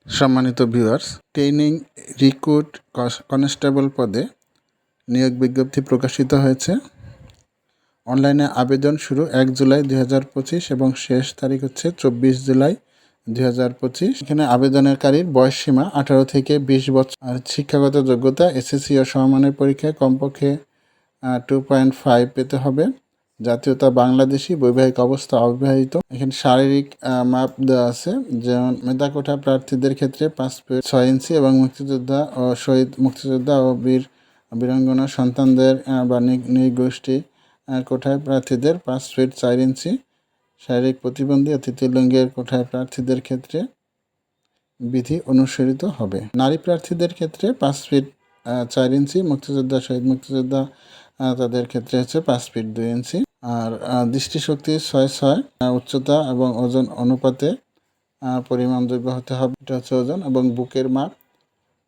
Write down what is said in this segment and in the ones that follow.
সম্মানিত viewers, training recruit constable পদে নিয়োগ বিজ্ঞপ্তি প্রকাশিত হয়েছে। অনলাইনে আবেদন শুরু 1 জুলাই 2025 এবং শেষ তারিখ হচ্ছে 24 জুলাই 2025। এখানে আবেদনকারীর বয়স সীমা 18 থেকে 20 বছর। আর শিক্ষাগত যোগ্যতা এসএসসি ও সমমানের পরীক্ষায় কমপক্ষে 2.5 পেতে হবে। জাতীয়তা বাংলাদেশি, বৈবাহিক অবস্থা অবিবাহিত। এখানে শারীরিক মাপ দেওয়া আছে, যেমন মেধাকোঠা প্রার্থীদের ক্ষেত্রে 5 ফিট 6 ইঞ্চি এবং মুক্তিযোদ্ধা ও শহীদ মুক্তিযোদ্ধা ও বীরাঙ্গনা সন্তানদের বা নৃগোষ্ঠী কোঠায় প্রার্থীদের 5 ফিট 4 ইঞ্চি। শারীরিক প্রতিবন্ধী ও তৃতীয় লিঙ্গের কোঠায় প্রার্থীদের ক্ষেত্রে বিধি অনুসরিত হবে। নারী প্রার্থীদের ক্ষেত্রে 5 ফিট 4 ইঞ্চি, মুক্তিযোদ্ধা শহীদ মুক্তিযোদ্ধা তাদের ক্ষেত্রে হচ্ছে 5 ফিট 2 ইঞ্চি। আর দৃষ্টিশক্তি 6/6, উচ্চতা এবং ওজন অনুপাতে পরিমাণযোগ্য হতে হবে, এটা হচ্ছে ওজন। এবং বুকের মাপ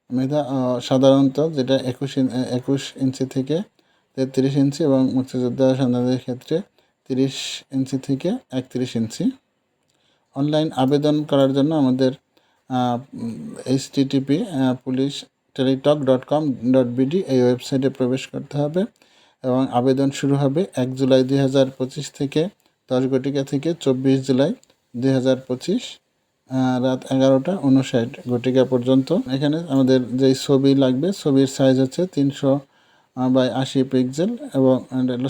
মেধা সাধারণত যেটা 21 ইঞ্চি থেকে 33 ইঞ্চি এবং মুক্তিযোদ্ধা সন্তানদের ক্ষেত্রে 30 ইঞ্চি থেকে 31 ইঞ্চি। অনলাইন আবেদন করার জন্য আমাদের http://police-teletalk.com.bd এই ওয়েবসাইটে প্রবেশ করতে হবে এবং আবেদন শুরু হবে 1 জুলাই 2025 থেকে 10 ঘটিকা থেকে 24 জুলাই 2025 রাত 11:59 ঘটিকা পর্যন্ত। এখানে আমাদের যেই ছবি লাগবে, ছবির সাইজ হচ্ছে 300/80 পিক্সেল এবং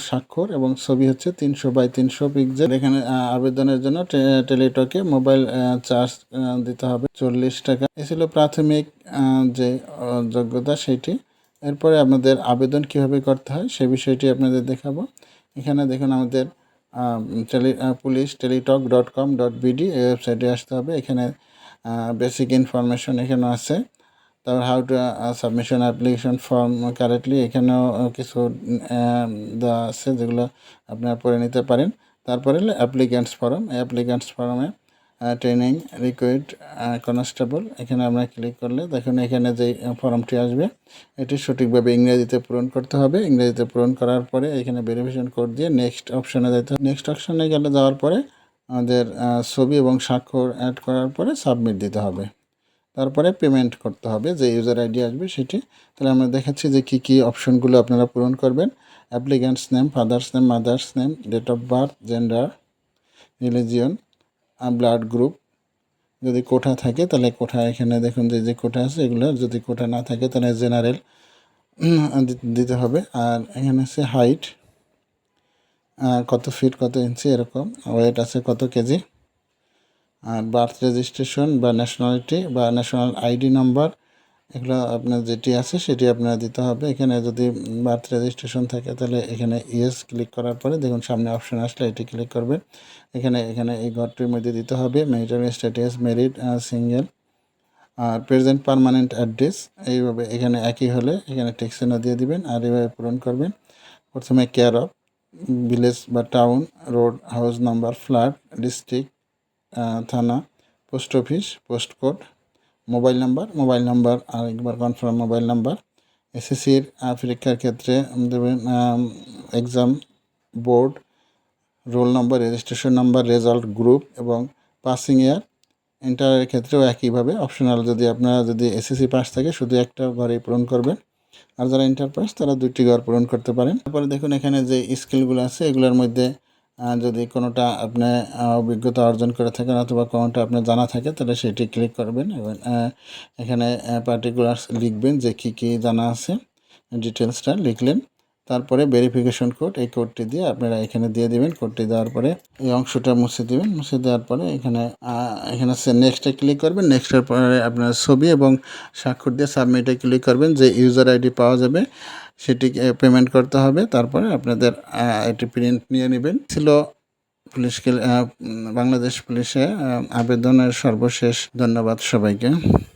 স্বাক্ষর, এবং ছবি হচ্ছে 300/300 পিক্সেল। এখানে আবেদনের জন্য টেলিটকে মোবাইল চার্জ দিতে হবে 40 টাকা। এ ছিল প্রাথমিক যে যোগ্যতা সেটি। এরপরে আপনাদের আবেদন কিভাবে করতে হয় সে বিষয়টি আপনাদের দেখাবো। এখানে দেখুন আমাদের police-teletalk.com.bd এই ওয়েবসাইটে আসতে হবে। এখানে বেসিক ইনফরমেশন এখানে আছে। তারপর how to submission application form correctly, এখানেও কিছু দেওয়া আছে যেগুলো আপনারা পড়ে নিতে পারেন। তারপরে অ্যাপ্লিক্যান্টস ফর্ম, এই অ্যাপ্লিক্যান্টস ফর্মে ট্রেনিং রিক্রুট কনস্টেবল, এখানে আমরা ক্লিক করলে দেখুন এখানে যে ফর্মটি আসবে এটি সঠিকভাবে ইংরেজিতে পূরণ করতে হবে। ইংরেজিতে পূরণ করার পরে এখানে ভেরিফিকেশন কোড দিয়ে নেক্সট অপশনে যেতে হবে। নেক্সট অপশনে গেলে যাওয়ার পরে আমাদের ছবি এবং স্বাক্ষর অ্যাড করার পরে সাবমিট দিতে হবে। তারপরে পেমেন্ট করতে হবে, যে ইউজার আইডি আসবে সেটি। তাহলে আমরা দেখাচ্ছি যে কী অপশনগুলো আপনারা পূরণ করবেন। Applicant's name, father's name, mother's name, date of birth, gender, religion, blood group. যদি কোটা থাকে তাহলে কোটা, এখানে দেখুন যে কোটা আছে এগুলো, যদি কোটা না থাকে তাহলে জেনারেল দিতে হবে। আর এখানে আছে হাইট কত ফিট কত ইঞ্চি এরকম, ওয়েট আছে কত কেজি। আর বার্থ রেজিস্ট্রেশন বা ন্যাশনালিটি বা ন্যাশনাল আইডি নাম্বার, এগুলো আপনার যেটি আছে সেটি আপনারা দিতে হবে। এখানে যদি বার্থ রেজিস্ট্রেশন থাকে তাহলে এখানে ইয়েস ক্লিক করার পরে দেখুন সামনে অপশন আসলে এটি ক্লিক করবেন। এখানে এই ঘরটির মধ্যে দিতে হবে ম্যারিটাল স্ট্যাটাস, ম্যারিড, সিঙ্গেল, আর প্রেজেন্ট পার্মানেন্ট অ্যাড্রেস। এইভাবে এখানে একই হলে এখানে টেক্সেনও দিয়ে দিবেন আর এইভাবে পূরণ করবেন। প্রথমে কেয়ার অফ, ভিলেজ বা town, road, house number, flat, district, থানা, post office, post code, mobile number আর একবার কনফার্ম মোবাইল নাম্বার। এসএসসির পরীক্ষার ক্ষেত্রে দেবেন exam board, roll number, registration number, result, group এবং পাসিং ইয়ার। ইন্টারের ক্ষেত্রেও একইভাবে অপশনাল, আপনারা যদি এসএসসি পাস থাকে শুধু একটা ঘরেই পূরণ করবেন, আর যারা ইন্টার পাস তারা 2টি ঘর পূরণ করতে পারেন। তারপরে দেখুন এখানে যে স্কিলগুলো আছে এগুলোর মধ্যে যদি কোনোটা আপনি অভিজ্ঞতা অর্জন করে থাকেন অথবা কোনোটা আপনার জানা থাকে তাহলে সেটি ক্লিক করবেন এবং এখানে পার্টিকুলার্স লিখবেন যে কী জানা আছে, ডিটেলসটা লিখলেন। তারপরে ভেরিফিকেশন কোড, এই কোডটি দিয়ে আপনারা এখানে দিয়ে দেবেন। কোডটি দেওয়ার পরে এই অংশটা মুছে দেবেন। মুছে দেওয়ার পরে এখানে নেক্সটে ক্লিক করবেন। নেক্সটের পরে আপনার ছবি এবং স্বাক্ষর দিয়ে সাবমিটে ক্লিক করবেন। যে ইউজার আইডি পাওয়া যাবে সেটিকে পেমেন্ট করতে হবে। তারপরে আপনাদের এটি প্রিন্ট নিয়ে নেবেন। ছিল বাংলাদেশ পুলিশে আবেদনের সর্বশেষ। ধন্যবাদ সবাইকে।